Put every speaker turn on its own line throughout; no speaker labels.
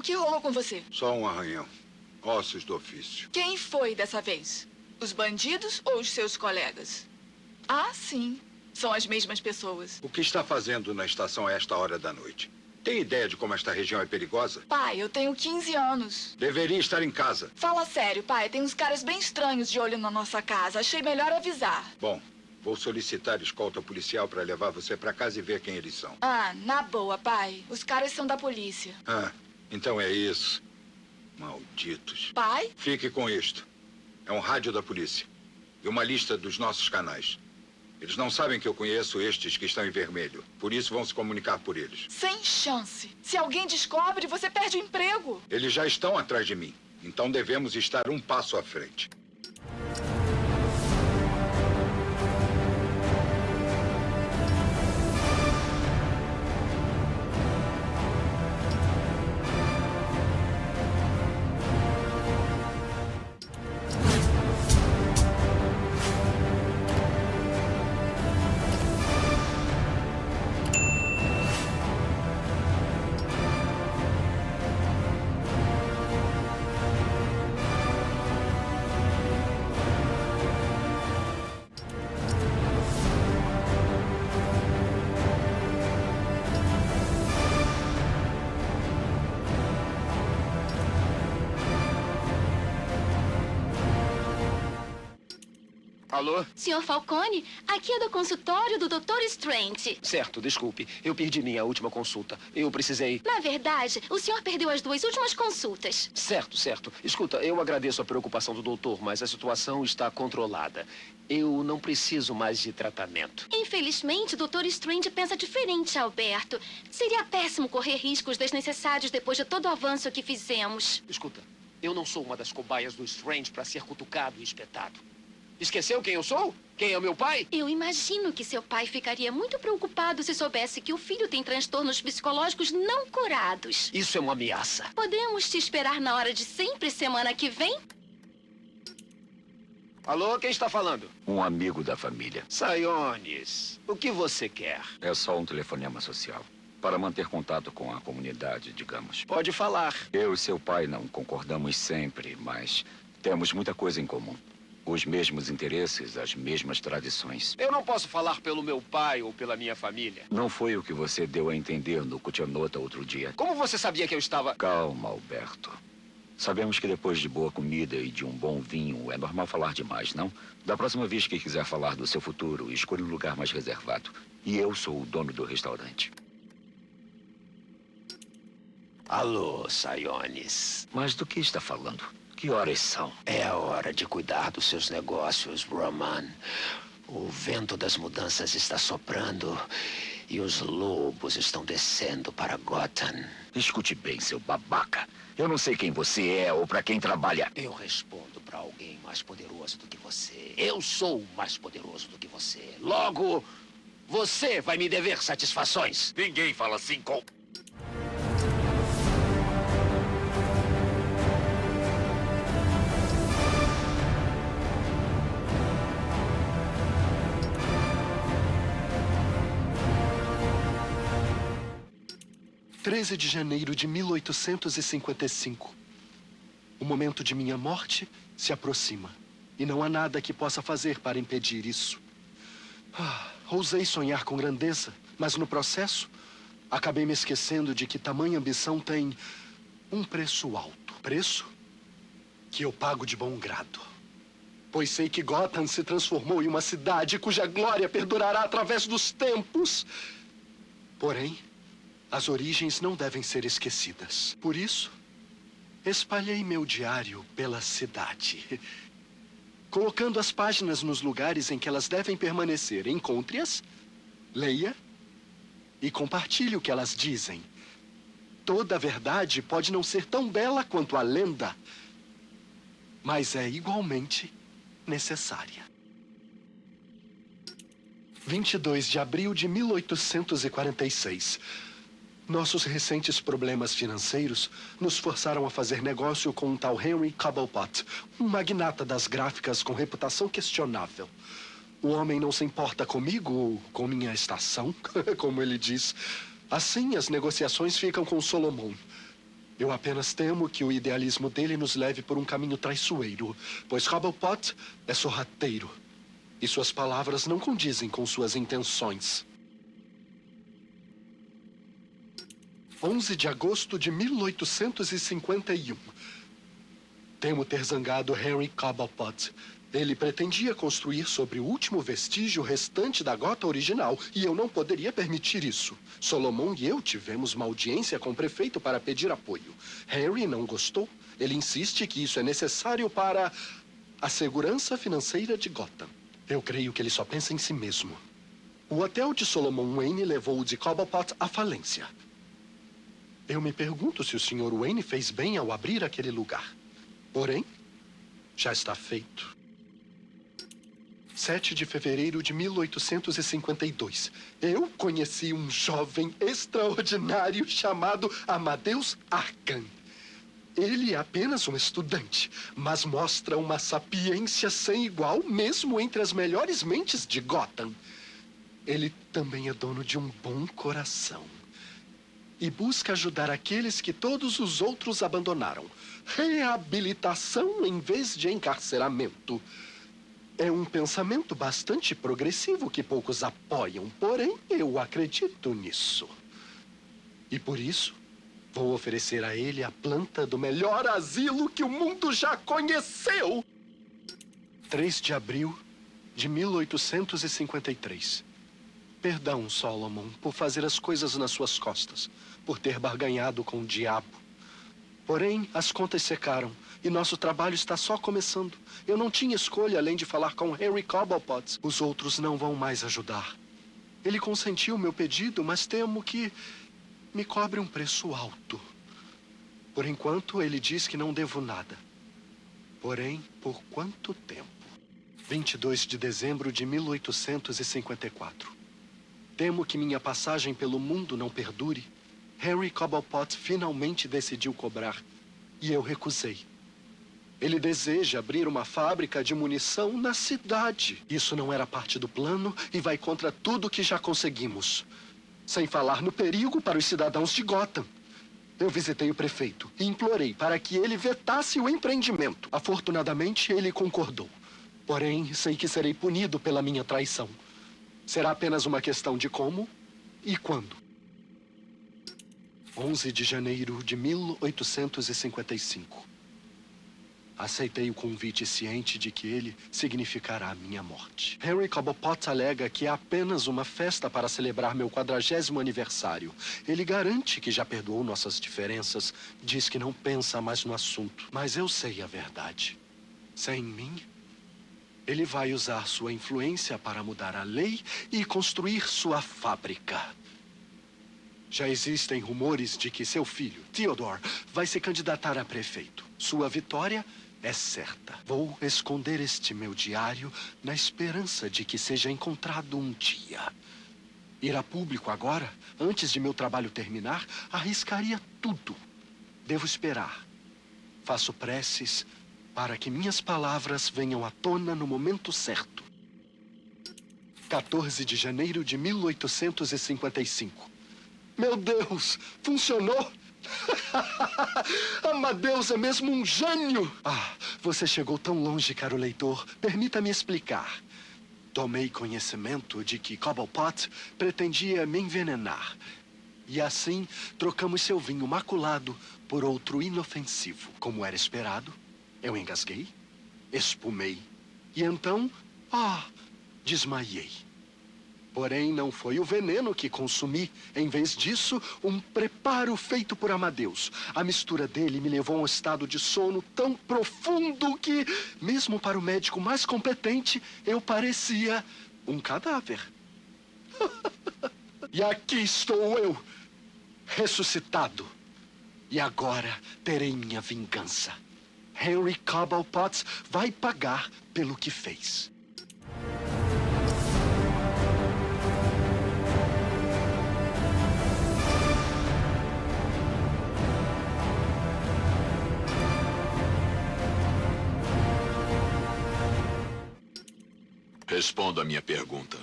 que rolou com você?
Só um arranhão. Ossos do ofício.
Quem foi dessa vez? Os bandidos ou os seus colegas? Ah, sim. São as mesmas pessoas.
O que está fazendo na estação a esta hora da noite? Tem ideia de como esta região é perigosa?
Pai, eu tenho 15 anos.
Deveria estar em casa.
Fala sério, pai. Tem uns caras bem estranhos de olho na nossa casa. Achei melhor avisar.
Bom, vou solicitar escolta policial para levar você para casa e ver quem eles são.
Ah, na boa, pai. Os caras são da polícia.
Ah, então é isso. Malditos.
Pai?
Fique com isto. É um rádio da polícia. E uma lista dos nossos canais. Eles não sabem que eu conheço estes que estão em vermelho. Por isso vão se comunicar por eles.
Sem chance. Se alguém descobre, você perde o emprego.
Eles já estão atrás de mim. Então devemos estar um passo à frente.
Alô?
Senhor Falcone, aqui é do consultório do Dr. Strange.
Certo, desculpe. Eu perdi minha última consulta. Eu precisei...
Na verdade, o senhor perdeu as 2 últimas consultas.
Certo. Escuta, eu agradeço a preocupação do doutor, mas a situação está controlada. Eu não preciso mais de tratamento.
Infelizmente, o Dr. Strange pensa diferente, Alberto. Seria péssimo correr riscos desnecessários depois de todo o avanço que fizemos.
Escuta, eu não sou uma das cobaias do Strange para ser cutucado e espetado. Esqueceu quem eu sou? Quem é o meu pai?
Eu imagino que seu pai ficaria muito preocupado se soubesse que o filho tem transtornos psicológicos não curados.
Isso é uma ameaça.
Podemos te esperar na hora de sempre, semana que vem?
Alô, quem está falando?
Um amigo da família.
Saiones, o que você quer?
É só um telefonema social. Para manter contato com a comunidade, digamos.
Pode falar.
Eu e seu pai não concordamos sempre, mas temos muita coisa em comum. Os mesmos interesses, as mesmas tradições.
Eu não posso falar pelo meu pai ou pela minha família.
Não foi o que você deu a entender no Cutionota outro dia.
Como você sabia que eu estava...
Calma, Alberto. Sabemos que depois de boa comida e de um bom vinho, é normal falar demais, não? Da próxima vez que quiser falar do seu futuro, escolha um lugar mais reservado. E eu sou o dono do restaurante.
Alô, Saiones.
Mas do que está falando? Que horas são?
É a hora de cuidar dos seus negócios, Roman. O vento das mudanças está soprando e os lobos estão descendo para Gotham.
Escute bem, seu babaca. Eu não sei quem você é ou para quem trabalha.
Eu respondo para alguém mais poderoso do que você. Eu sou mais poderoso do que você. Logo, você vai me dever satisfações.
Ninguém fala assim com...
13 de janeiro de 1855. O momento de minha morte se aproxima. E não há nada que possa fazer para impedir isso. Ousei sonhar com grandeza, mas no processo, acabei me esquecendo de que tamanha ambição tem um preço alto. Preço que eu pago de bom grado. Pois sei que Gotham se transformou em uma cidade cuja glória perdurará através dos tempos. Porém, as origens não devem ser esquecidas. Por isso, espalhei meu diário pela cidade, colocando as páginas nos lugares em que elas devem permanecer. Encontre-as, leia e compartilhe o que elas dizem. Toda a verdade pode não ser tão bela quanto a lenda, mas é igualmente necessária. 22 de abril de 1846. Nossos recentes problemas financeiros nos forçaram a fazer negócio com um tal Henry Cobblepot, um magnata das gráficas com reputação questionável. O homem não se importa comigo ou com minha estação, como ele diz. Assim, as negociações ficam com Solomon. Eu apenas temo que o idealismo dele nos leve por um caminho traiçoeiro, pois Cobblepot é sorrateiro e suas palavras não condizem com suas intenções. 11 de agosto de 1851. Temo ter zangado Henry Cobblepot. Ele pretendia construir sobre o último vestígio restante da Gotha original, e eu não poderia permitir isso. Solomon e eu tivemos uma audiência com o prefeito para pedir apoio. Harry não gostou. Ele insiste que isso é necessário para a segurança financeira de Gotham. Eu creio que ele só pensa em si mesmo. O hotel de Solomon Wayne levou o de Cobblepot à falência. Eu me pergunto se o Sr. Wayne fez bem ao abrir aquele lugar. Porém, já está feito. 7 de fevereiro de 1852. Eu conheci um jovem extraordinário chamado Amadeus Arkham. Ele é apenas um estudante, mas mostra uma sapiência sem igual, mesmo entre as melhores mentes de Gotham. Ele também é dono de um bom coração e busca ajudar aqueles que todos os outros abandonaram. Reabilitação em vez de encarceramento. É um pensamento bastante progressivo que poucos apoiam, porém eu acredito nisso. E por isso, vou oferecer a ele a planta do melhor asilo que o mundo já conheceu. 3 de abril de 1853. Perdão, Solomon, por fazer as coisas nas suas costas, por ter barganhado com o diabo. Porém, as contas secaram e nosso trabalho está só começando. Eu não tinha escolha além de falar com Henry Cobblepot. Os outros não vão mais ajudar. Ele consentiu meu pedido, mas temo que me cobre um preço alto. Por enquanto, ele diz que não devo nada. Porém, por quanto tempo? 22 de dezembro de 1854. Temo que minha passagem pelo mundo não perdure. Henry Cobblepot finalmente decidiu cobrar, e eu recusei. Ele deseja abrir uma fábrica de munição na cidade. Isso não era parte do plano e vai contra tudo que já conseguimos. Sem falar no perigo para os cidadãos de Gotham. Eu visitei o prefeito e implorei para que ele vetasse o empreendimento. Afortunadamente, ele concordou. Porém, sei que serei punido pela minha traição. Será apenas uma questão de como e quando. 11 de janeiro de 1855. Aceitei o convite ciente de que ele significará a minha morte. Henry Cobblepot alega que é apenas uma festa para celebrar meu 40º aniversário. Ele garante que já perdoou nossas diferenças, diz que não pensa mais no assunto. Mas eu sei a verdade. Sem mim, ele vai usar sua influência para mudar a lei e construir sua fábrica. Já existem rumores de que seu filho, Theodore, vai se candidatar a prefeito. Sua vitória é certa. Vou esconder este meu diário na esperança de que seja encontrado um dia. Ir a público agora, antes de meu trabalho terminar, arriscaria tudo. Devo esperar. Faço preces para que minhas palavras venham à tona no momento certo. 14 de janeiro de 1855. Meu Deus, funcionou! Amadeus é mesmo um gênio! Ah, você chegou tão longe, caro leitor. Permita-me explicar. Tomei conhecimento de que Cobblepot pretendia me envenenar. E assim, trocamos seu vinho maculado por outro inofensivo. Como era esperado, eu engasguei, espumei. E então, desmaiei. Porém, não foi o veneno que consumi. Em vez disso, um preparo feito por Amadeus. A mistura dele me levou a um estado de sono tão profundo que, mesmo para o médico mais competente, eu parecia um cadáver. E aqui estou eu, ressuscitado. E agora terei minha vingança. Henry Cobblepot vai pagar pelo que fez.
Responda a minha pergunta.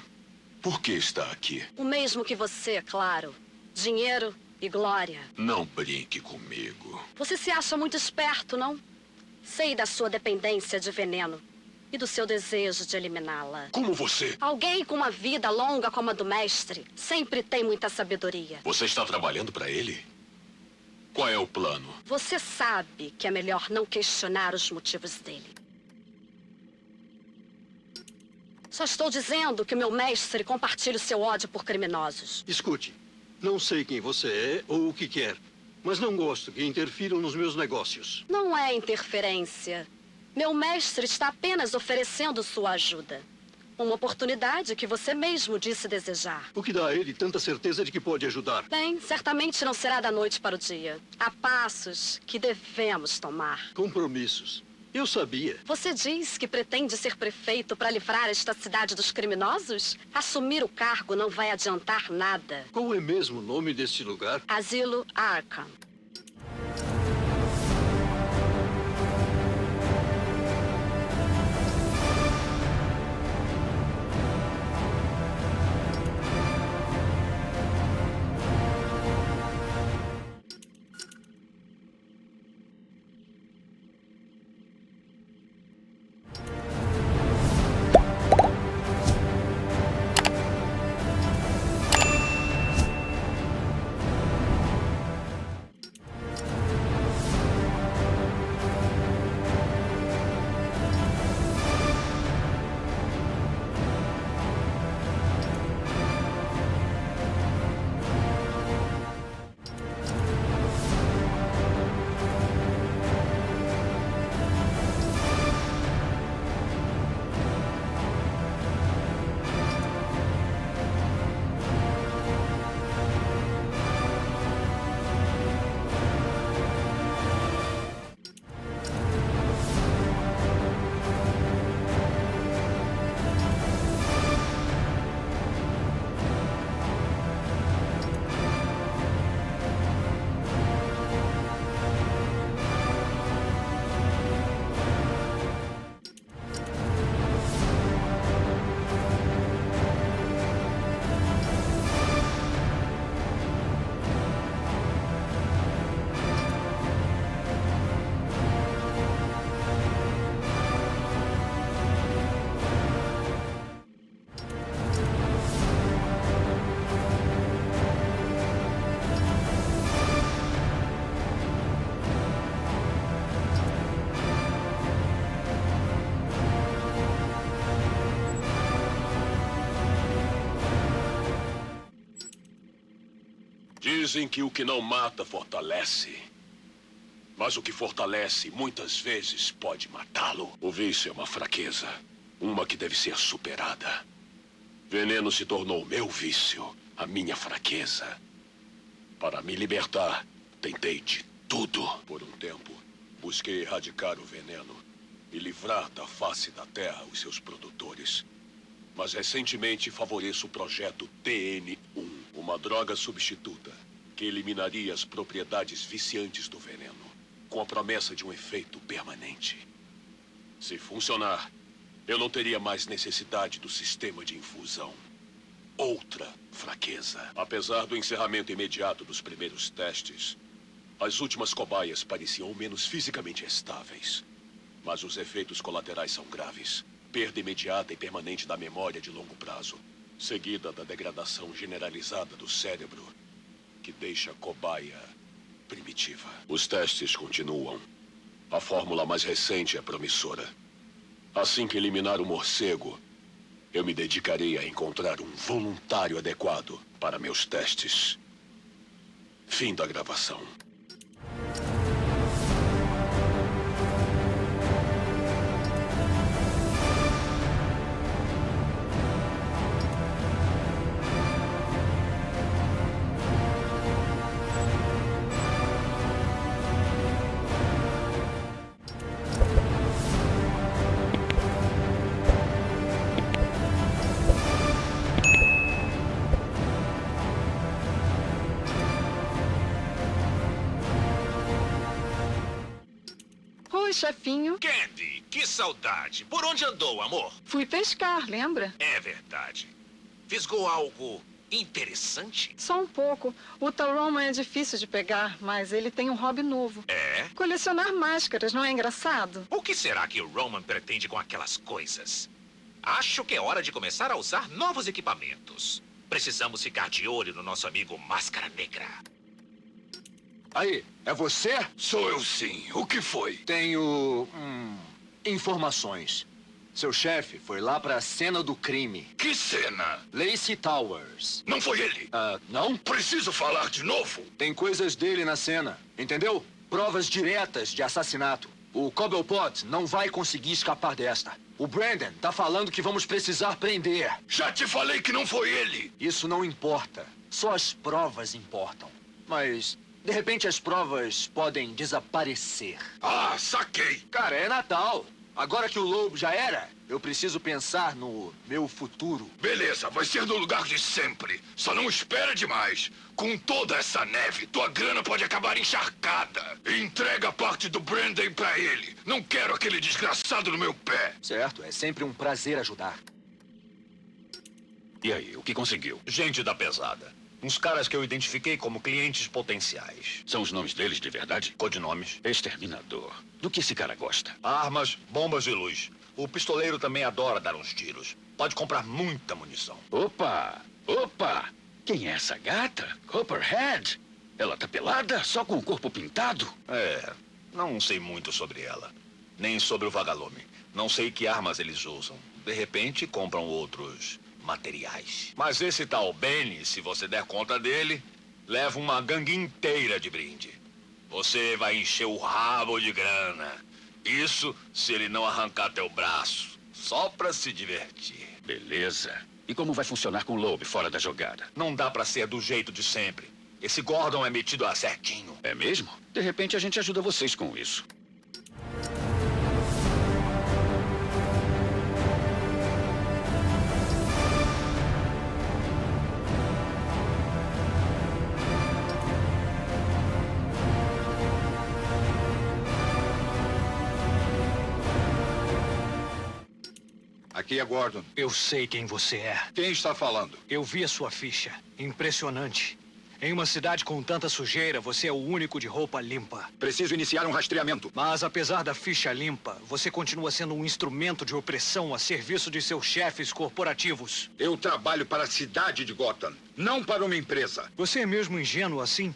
Por que está aqui?
O mesmo que você, é claro. Dinheiro
e Glória.
Não brinque comigo.
Você se acha muito esperto, não? Sei da sua dependência de veneno e do seu desejo de eliminá-la.
Como você?
Alguém com uma vida longa como a do mestre sempre tem muita sabedoria.
Você está trabalhando para ele? Qual é o plano?
Você sabe que é melhor não questionar os motivos dele. Só estou dizendo que meu mestre compartilha o seu ódio por criminosos.
Escute, não sei quem você é ou o que quer, mas não gosto que interfiram nos meus negócios.
Não é interferência. Meu mestre está apenas oferecendo sua ajuda. Uma oportunidade que você mesmo disse desejar.
O que dá a ele tanta certeza de que pode ajudar?
Bem, certamente não será da noite para o dia. Há passos que devemos tomar.
Compromissos. Eu sabia.
Você diz que pretende ser prefeito para livrar esta cidade dos criminosos? Assumir o cargo não vai adiantar nada.
Qual é mesmo o nome desse lugar?
Asilo Arkham.
Dizem que o que não mata fortalece. Mas o que fortalece muitas vezes pode matá-lo. O vício é uma fraqueza. Uma que deve ser superada. Veneno se tornou meu vício, a minha fraqueza. Para me libertar, tentei de tudo. Por um tempo, busquei erradicar o veneno e livrar da face da Terra os seus produtores. Mas recentemente favoreço o projeto TN1, uma droga substituta que eliminaria as propriedades viciantes do veneno, com a promessa de um efeito permanente. Se funcionar, eu não teria mais necessidade do sistema de infusão. Outra fraqueza. Apesar do encerramento imediato dos primeiros testes, as últimas cobaias pareciam menos fisicamente estáveis. Mas os efeitos colaterais são graves. Perda imediata e permanente da memória de longo prazo, seguida da degradação generalizada do cérebro, que deixa a cobaia primitiva. Os testes continuam. A fórmula mais recente é promissora. Assim que eliminar o morcego, eu me dedicarei a encontrar um voluntário adequado para meus testes. Fim da gravação.
Oi, chefinho.
Candy, que saudade. Por onde andou, amor?
Fui pescar, lembra?
É verdade. Fisgou algo interessante.
Só um pouco. O tal Roman é difícil de pegar, mas ele tem um hobby novo.
É?
Colecionar máscaras, não é engraçado?
O que será que o Roman pretende com aquelas coisas? Acho que é hora de começar a usar novos equipamentos. Precisamos ficar de olho no nosso amigo Máscara Negra.
Aí, é você?
Sou eu sim. O que foi?
Tenho... informações. Seu chefe foi lá pra cena do crime.
Que cena?
Lacey Towers.
Não foi ele?
Não?
Preciso falar de novo?
Tem coisas dele na cena, entendeu? Provas diretas de assassinato. O Cobblepot não vai conseguir escapar desta. O Brandon tá falando que vamos precisar prender.
Já te falei que não foi ele.
Isso não importa. Só as provas importam. Mas, de repente, as provas podem desaparecer.
Ah, saquei.
Cara, é Natal. Agora que o lobo já era, eu preciso pensar no meu futuro.
Beleza, vai ser no lugar de sempre. Só não espera demais. Com toda essa neve, tua grana pode acabar encharcada. Entrega parte do Brandon pra ele. Não quero aquele desgraçado no meu pé.
Certo, é sempre um prazer ajudar.
E aí, o que conseguiu?
Gente da pesada. Uns caras que eu identifiquei como clientes potenciais.
São os nomes deles de verdade?
Codinomes.
Exterminador. Do que esse cara gosta?
Armas, bombas de luz. O pistoleiro também adora dar uns tiros. Pode comprar muita munição.
Opa! Opa! Quem é essa gata? Copperhead? Ela tá pelada? Só com o corpo pintado?
É, não sei muito sobre ela. Nem sobre o vagalume. Não sei que armas eles usam. De repente, compram outros materiais. Mas esse tal Benny, se você der conta dele, leva uma gangue inteira de brinde. Você vai encher o rabo de grana. Isso se ele não arrancar teu braço. Só pra se divertir.
Beleza. E como vai funcionar com o Loeb fora da jogada?
Não dá pra ser do jeito de sempre. Esse Gordon é metido a certinho.
É mesmo? De repente a gente ajuda vocês com isso.
Aqui é Gordon.
Eu sei quem você é.
Quem está falando?
Eu vi a sua ficha. Impressionante. Em uma cidade com tanta sujeira, você é o único de roupa limpa.
Preciso iniciar um rastreamento.
Mas apesar da ficha limpa, você continua sendo um instrumento de opressão a serviço de seus chefes corporativos.
Eu trabalho para a cidade de Gotham, não para uma empresa.
Você é mesmo ingênuo assim?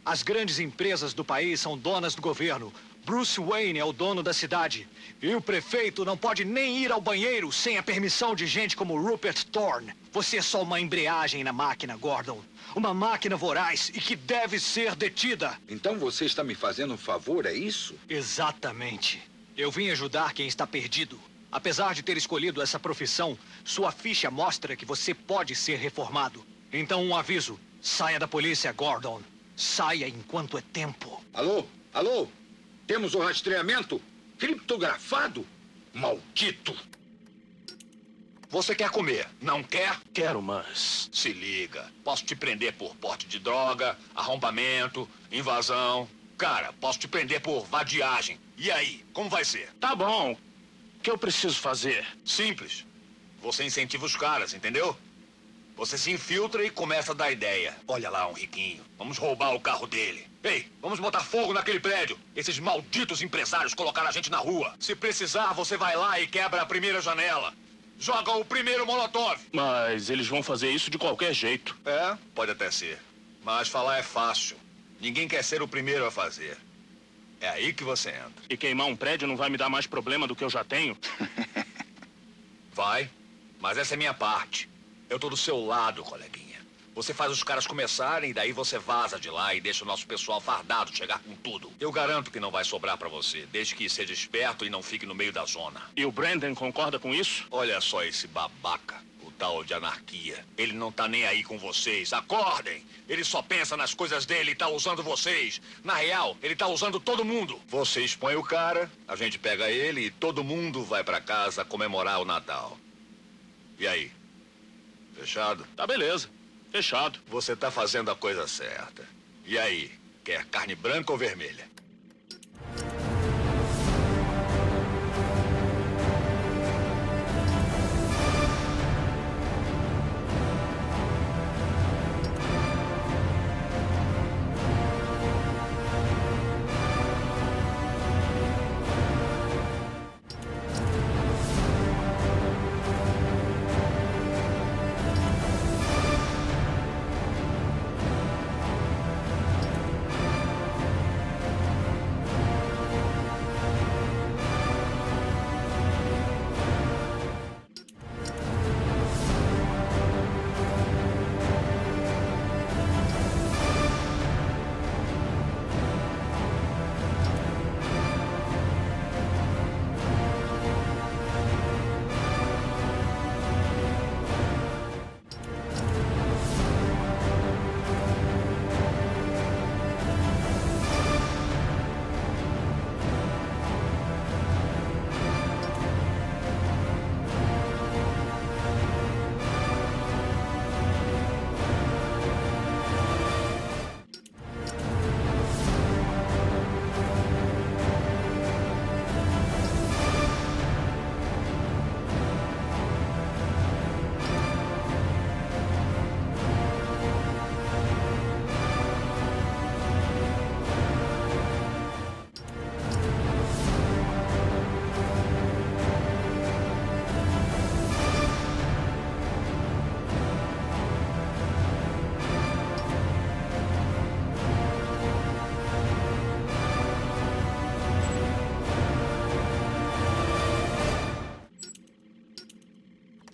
As grandes empresas do país são donas do governo. Bruce Wayne é o dono da cidade. E o prefeito não pode nem ir ao banheiro sem a permissão de gente como Rupert Thorne. Você é só uma embreagem na máquina, Gordon. Uma máquina voraz e que deve ser detida.
Então você está me fazendo um favor, é isso?
Exatamente. Eu vim ajudar quem está perdido. Apesar de ter escolhido essa profissão, sua ficha mostra que você pode ser reformado. Então um aviso. Saia da polícia, Gordon. Saia enquanto é tempo.
Alô? Alô? Temos o rastreamento criptografado? Maldito!
Você quer comer, não quer?
Quero, mas...
Se liga. Posso te prender por porte de droga, arrombamento, invasão. Cara, posso te prender por vadiagem. E aí, como vai ser?
Tá bom. O que eu preciso fazer?
Simples. Você incentiva os caras, entendeu? Você se infiltra e começa a dar ideia. Olha lá, um riquinho. Vamos roubar o carro dele. Ei, vamos botar fogo naquele prédio. Esses malditos empresários colocaram a gente na rua. Se precisar, você vai lá e quebra a primeira janela. Joga o primeiro molotov.
Mas eles vão fazer isso de qualquer jeito.
É, pode até ser. Mas falar é fácil. Ninguém quer ser o primeiro a fazer. É aí que você entra.
E queimar um prédio não vai me dar mais problema do que eu já tenho?
Vai, mas essa é minha parte. Eu tô do seu lado, coleguinha. Você faz os caras começarem e daí você vaza de lá e deixa o nosso pessoal fardado chegar com tudo. Eu garanto que não vai sobrar pra você, desde que seja esperto e não fique no meio da zona.
E o Brandon concorda com isso?
Olha só esse babaca, o tal de anarquia. Ele não tá nem aí com vocês. Acordem! Ele só pensa nas coisas dele e tá usando vocês. Na real, ele tá usando todo mundo. Você expõe o cara, a gente pega ele e todo mundo vai pra casa comemorar o Natal. E aí? Fechado?
Tá beleza. Fechado.
Você tá fazendo a coisa certa. E aí, quer carne branca ou vermelha?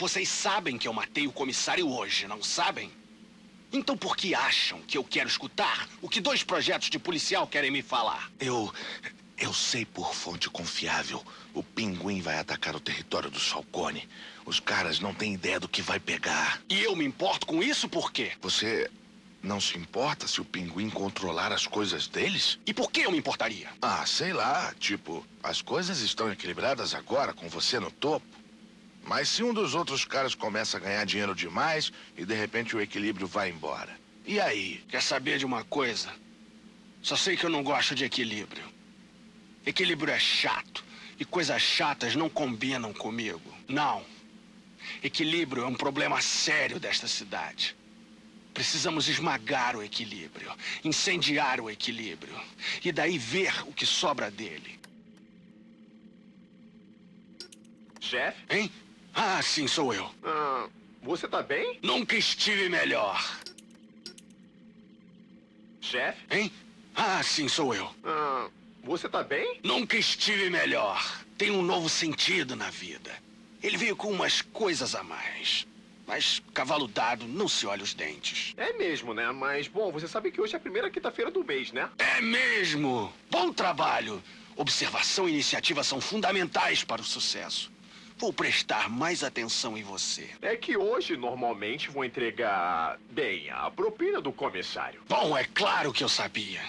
Vocês sabem que eu matei o comissário hoje, não sabem? Então por que acham que eu quero escutar o que 2 projetos de policial querem me falar?
Eu sei por fonte confiável. O pinguim vai atacar o território dos Falcone. Os caras não têm ideia do que vai pegar.
E eu me importo com isso por quê?
Você não se importa se o pinguim controlar as coisas deles?
E por que eu me importaria?
Ah, sei lá. Tipo, as coisas estão equilibradas agora com você no topo. Mas se um dos outros caras começa a ganhar dinheiro demais e de repente o equilíbrio vai embora. E aí?
Quer saber de uma coisa? Só sei que eu não gosto de equilíbrio. Equilíbrio é chato. E coisas chatas não combinam comigo. Não. Equilíbrio é um problema sério desta cidade. Precisamos esmagar o equilíbrio, incendiar o equilíbrio, e daí ver o que sobra dele.
Chefe?
Hein? Ah, sim, sou eu.
Você tá bem?
Nunca estive melhor.
Chefe?
Hein? Ah, sim, sou eu.
Você tá bem?
Nunca estive melhor. Tem um novo sentido na vida. Ele veio com umas coisas a mais. Mas cavalo dado não se olha os dentes.
É mesmo, né? Mas, bom, você sabe que hoje é a primeira quinta-feira do mês, né?
É mesmo! Bom trabalho! Observação e iniciativa são fundamentais para o sucesso. Vou prestar mais atenção em você.
É que hoje, normalmente, vou entregar, bem, a propina do comissário.
Bom, é claro que eu sabia.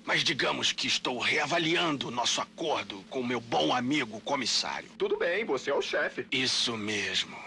Mas digamos que estou reavaliando nosso acordo com meu bom amigo comissário.
Tudo bem, você é o chefe.
Isso mesmo.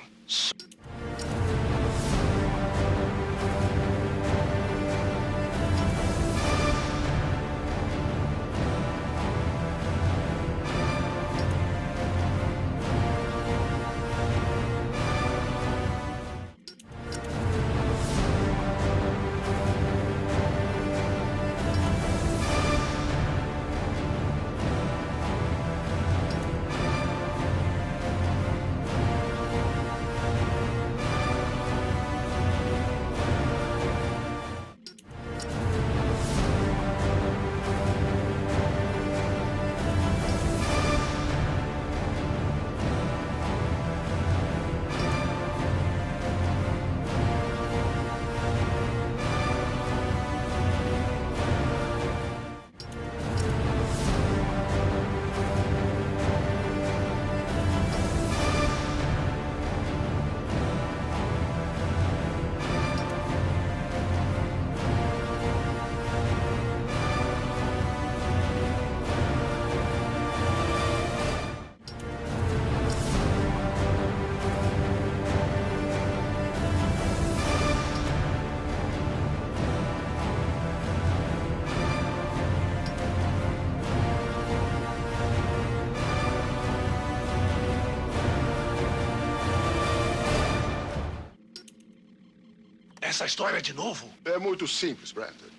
Essa história de novo?
É muito simples, Brandon.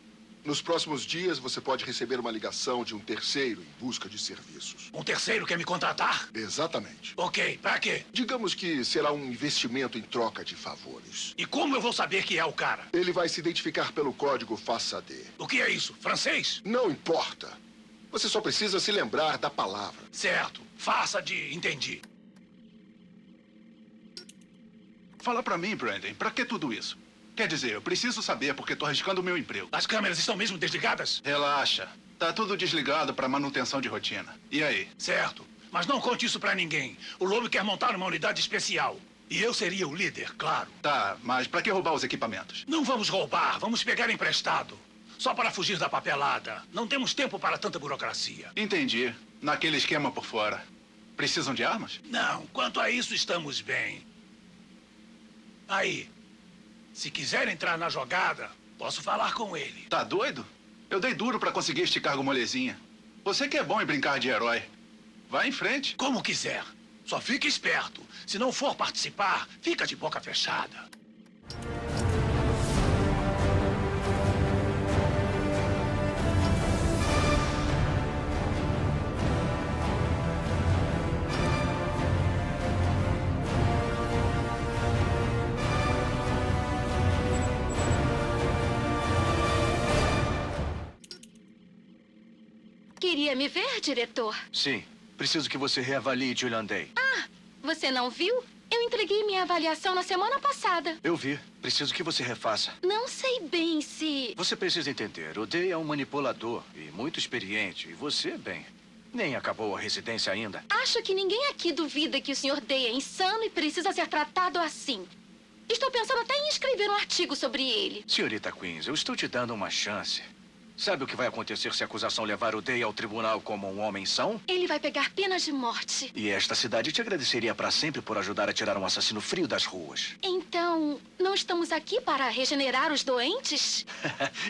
Nos próximos dias, você pode receber uma ligação de um terceiro em busca de serviços.
Um terceiro quer me contratar?
Exatamente.
Ok, pra quê?
Digamos que será um investimento em troca de favores.
E como eu vou saber que é o cara?
Ele vai se identificar pelo código Faça-D.
O que é isso? Francês?
Não importa. Você só precisa se lembrar da palavra.
Certo. Faça de... Entendi.
Fala pra mim, Brandon, pra que tudo isso? Quer dizer, eu preciso saber porque tô arriscando o meu emprego.
As câmeras estão mesmo desligadas?
Relaxa. Tá tudo desligado pra manutenção de rotina. E aí?
Certo. Mas não conte isso pra ninguém. O Lobo quer montar uma unidade especial. E eu seria o líder, claro.
Tá, mas pra que roubar os equipamentos?
Não vamos roubar, vamos pegar emprestado. Só para fugir da papelada. Não temos tempo para tanta burocracia.
Entendi. Naquele esquema por fora. Precisam de armas?
Não, quanto a isso estamos bem. Aí, se quiser entrar na jogada, posso falar com ele.
Tá doido? Eu dei duro pra conseguir este cargo molezinha. Você que é bom em brincar de herói. Vai em frente.
Como quiser. Só fique esperto. Se não for participar, fica de boca fechada.
Queria me ver, diretor?
Sim. Preciso que você reavalie Julian Day.
Ah, você não viu? Eu entreguei minha avaliação na semana passada.
Eu vi. Preciso que você refaça.
Não sei bem se...
Você precisa entender. O Day é um manipulador e muito experiente. E você, bem, nem acabou a residência ainda.
Acho que ninguém aqui duvida que o Sr. Day é insano e precisa ser tratado assim. Estou pensando até em escrever um artigo sobre ele.
Senhorita Queens, eu estou te dando uma chance. Sabe o que vai acontecer se a acusação levar o Day ao tribunal como um homem são?
Ele vai pegar pena de morte.
E esta cidade te agradeceria para sempre por ajudar a tirar um assassino frio das ruas.
Então, não estamos aqui para regenerar os doentes?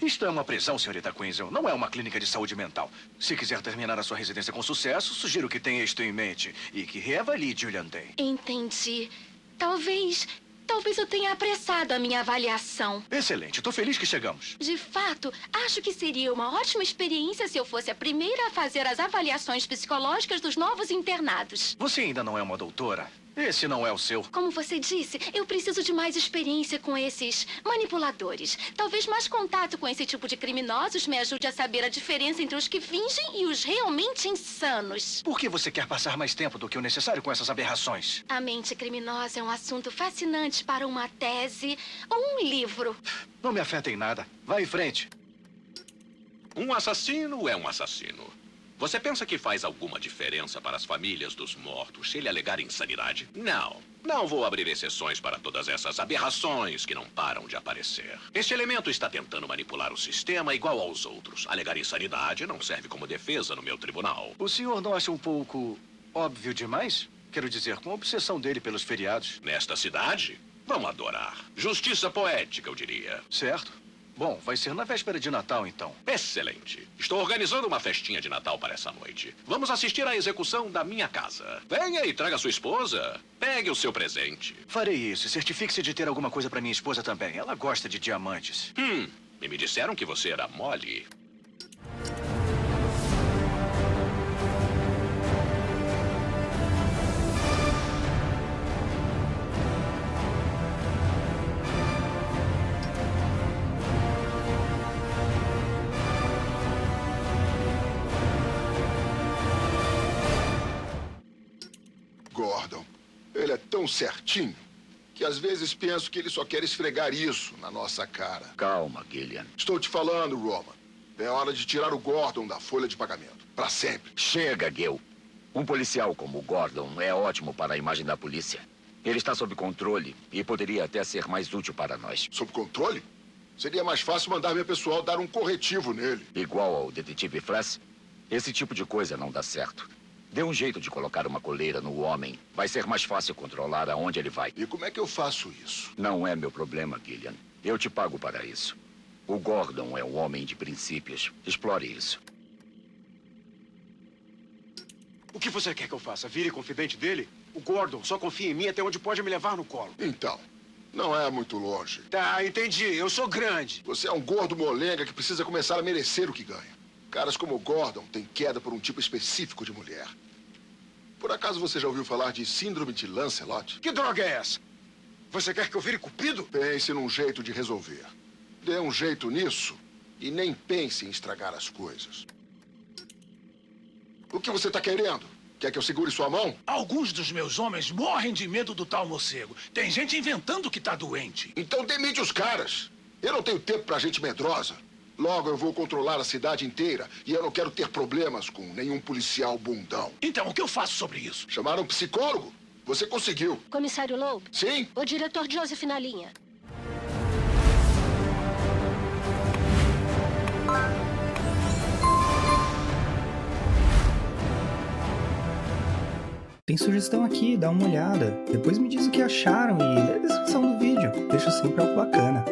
Isto é uma prisão, senhorita Queensel. Não é uma clínica de saúde mental. Se quiser terminar a sua residência com sucesso, sugiro que tenha isto em mente e que reavalie Julian Day.
Entendi. Talvez eu tenha apressado a minha avaliação.
Excelente. Estou feliz que chegamos.
De fato, acho que seria uma ótima experiência se eu fosse a primeira a fazer as avaliações psicológicas dos novos internados.
Você ainda não é uma doutora? Esse não é o seu.
Como você disse, eu preciso de mais experiência com esses manipuladores. Talvez mais contato com esse tipo de criminosos me ajude a saber a diferença entre os que fingem e os realmente insanos.
Por que você quer passar mais tempo do que o necessário com essas aberrações?
A mente criminosa é um assunto fascinante para uma tese ou um livro.
Não me afeta em nada. Vá em frente.
Um assassino é um assassino. Você pensa que faz alguma diferença para as famílias dos mortos se ele alegar insanidade? Não. Não vou abrir exceções para todas essas aberrações que não param de aparecer. Este elemento está tentando manipular o sistema igual aos outros. Alegar insanidade não serve como defesa no meu tribunal.
O senhor não acha um pouco óbvio demais? Quero dizer, com a obsessão dele pelos feriados.
Nesta cidade, vão adorar. Justiça poética, eu diria.
Certo. Bom, vai ser na véspera de Natal, então.
Excelente. Estou organizando uma festinha de Natal para essa noite. Vamos assistir à execução da minha casa. Venha e traga sua esposa. Pegue o seu presente.
Farei isso. Certifique-se de ter alguma coisa para minha esposa também. Ela gosta de diamantes.
E me disseram que você era mole.
Gordon, ele é tão certinho que às vezes penso que ele só quer esfregar isso na nossa cara.
Calma, Gillian.
Estou te falando, Roman. É hora de tirar o Gordon da folha de pagamento. Para sempre.
Chega, Gil. Um policial como o Gordon é ótimo para a imagem da polícia. Ele está sob controle e poderia até ser mais útil para nós.
Sob controle? Seria mais fácil mandar meu pessoal dar um corretivo nele.
Igual ao detetive Flash? Esse tipo de coisa não dá certo. Dê um jeito de colocar uma coleira no homem. Vai ser mais fácil controlar aonde ele vai.
E como é que eu faço isso?
Não é meu problema, Gillian. Eu te pago para isso. O Gordon é um homem de princípios. Explore isso.
O que você quer que eu faça? Vire confidente dele? O Gordon só confia em mim até onde pode me levar no colo.
Então, não é muito longe.
Tá, entendi. Eu sou grande.
Você é um gordo molenga que precisa começar a merecer o que ganha. Caras como o Gordon têm queda por um tipo específico de mulher. Por acaso você já ouviu falar de síndrome de Lancelot?
Que droga é essa? Você quer que eu vire cupido?
Pense num jeito de resolver. Dê um jeito nisso e nem pense em estragar as coisas. O que você está querendo? Quer que eu segure sua mão?
Alguns dos meus homens morrem de medo do tal morcego. Tem gente inventando que tá doente.
Então demite os caras. Eu não tenho tempo pra gente medrosa. Logo eu vou controlar a cidade inteira e eu não quero ter problemas com nenhum policial bundão.
Então, o que eu faço sobre isso?
Chamar um psicólogo? Você conseguiu.
Comissário Loeb?
Sim?
O diretor Joseph na linha.
Tem sugestão aqui, dá uma olhada. Depois me diz o que acharam e lê a descrição do vídeo. Deixa sempre algo bacana.